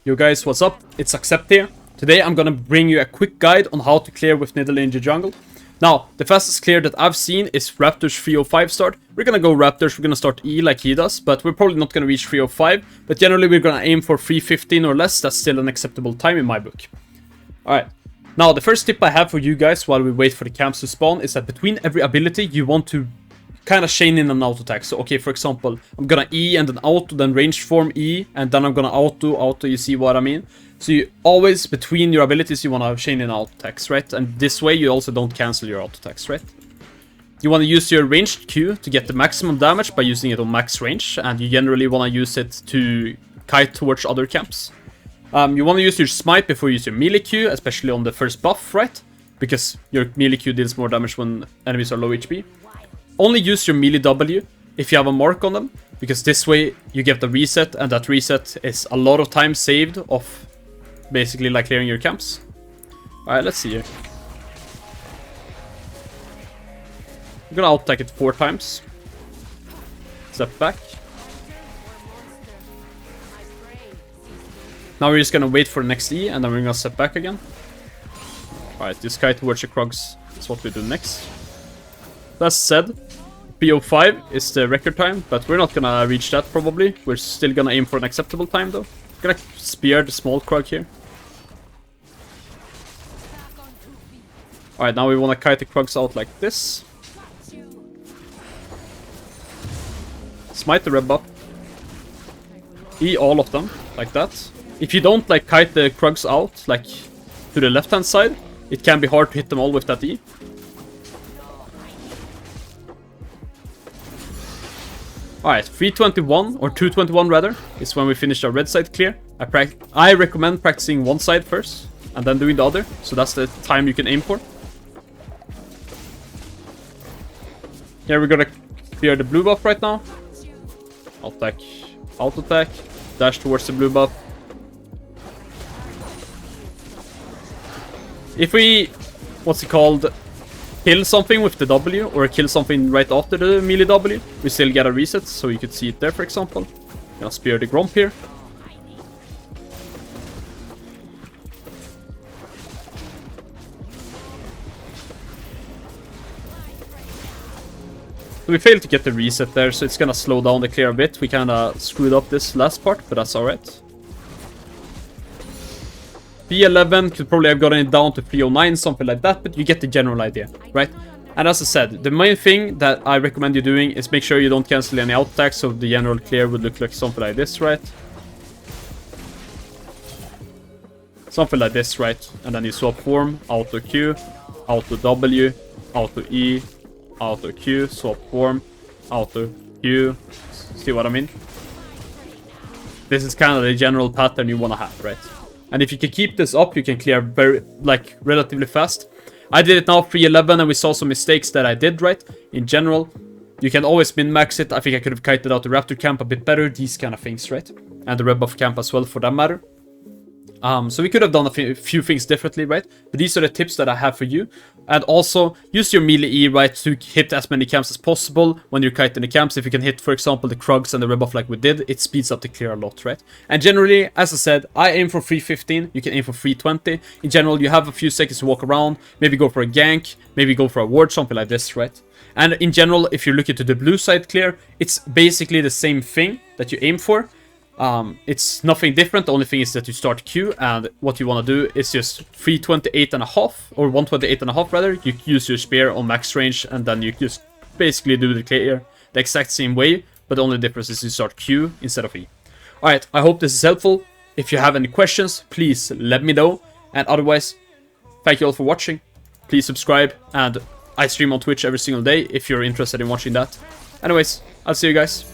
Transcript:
Yo guys, what's up? It's Aqsept here. Today I'm gonna bring you a quick guide on how to clear with Nidalee in the jungle. Now, the fastest clear that I've seen is Raptor's 305 start. We're gonna go Raptors, we're gonna start E like he does, but we're probably not gonna reach 305. But generally we're gonna aim for 315 or less. That's still an acceptable time in my book. Alright. Now, the first tip I have for you guys while we wait for the camps to spawn is that between every ability you want to kind of chain in an auto attack. So okay, for example, I'm gonna E and then auto, then ranged form E, and then I'm gonna auto, you see what I mean? So you always, between your abilities, you wanna chain in auto attacks, right? And this way you also don't cancel your auto attacks, right? You wanna use your ranged Q to get the maximum damage by using it on max range, and you generally wanna use it to kite towards other camps. You wanna use your smite before you use your melee Q, especially on the first buff, right? Because your melee Q deals more damage when enemies are low HP. Only use your melee W if you have a mark on them, because this way you get the reset, and that reset is a lot of time saved of basically like clearing your camps. Alright, let's see here. I'm gonna out-attack it 4 times. Step back. Now we're just gonna wait for the next E, and then we're gonna step back again. Alright, this kite towards the Krugs is what we do next. That said, P05 is the record time, but we're not gonna reach that probably. We're still gonna aim for an acceptable time though. Gonna spear the small Krug here. Alright, now we wanna kite the Krugs out like this. Smite the red buff. E all of them, like that. If you don't like kite the Krugs out, like to the left hand side, it can be hard to hit them all with that E. Alright, 321, or 221 rather, is when we finish our red side clear. I recommend practicing one side first, and then doing the other, so that's the time you can aim for. Here we're gonna clear the blue buff right now. Attack, auto attack, dash towards the blue buff. If we, what's it called, kill something with the W, or kill something right after the melee W, we still get a reset, so you could see it there, for example. Gonna spear the Gromp here. So we failed to get the reset there, so it's gonna slow down the clear a bit. We kinda screwed up this last part, but that's alright. P11 could probably have gotten it down to 309, something like that, but you get the general idea, right? And as I said, the main thing that I recommend you doing is make sure you don't cancel any out attacks, so the general clear would look like something like this, right? Something like this, right? And then you swap form, auto Q, auto W, auto E, auto Q, swap form, auto Q. See what I mean? This is kind of the general pattern you want to have, right? And if you can keep this up, you can clear relatively fast. I did it now 311, and we saw some mistakes that I did, right? In general, you can always min-max it. I think I could have kited out the Raptor camp a bit better, these kind of things, right? And the red buff camp as well, for that matter. So we could have done a few things differently, right? But these are the tips that I have for you. And also, use your melee E, right, to hit as many camps as possible when you're kiting the camps. If you can hit, for example, the Krugs and the red buff like we did, it speeds up the clear a lot, right? And generally, as I said, I aim for 315. You can aim for 320. In general, you have a few seconds to walk around. Maybe go for a gank. Maybe go for a ward, something like this, right? And in general, if you're looking to the blue side clear, it's basically the same thing that you aim for. It's nothing different. The only thing is that you start Q, and what you want to do is just 328.5 or 128.5 rather. You use your spear on max range, and then you just basically do the clear the exact same way, but the only difference is you start Q instead of E. Alright, I hope this is helpful. If you have any questions, please let me know, and otherwise, thank you all for watching. Please subscribe, and I stream on Twitch every single day if you're interested in watching that. Anyways, I'll see you guys.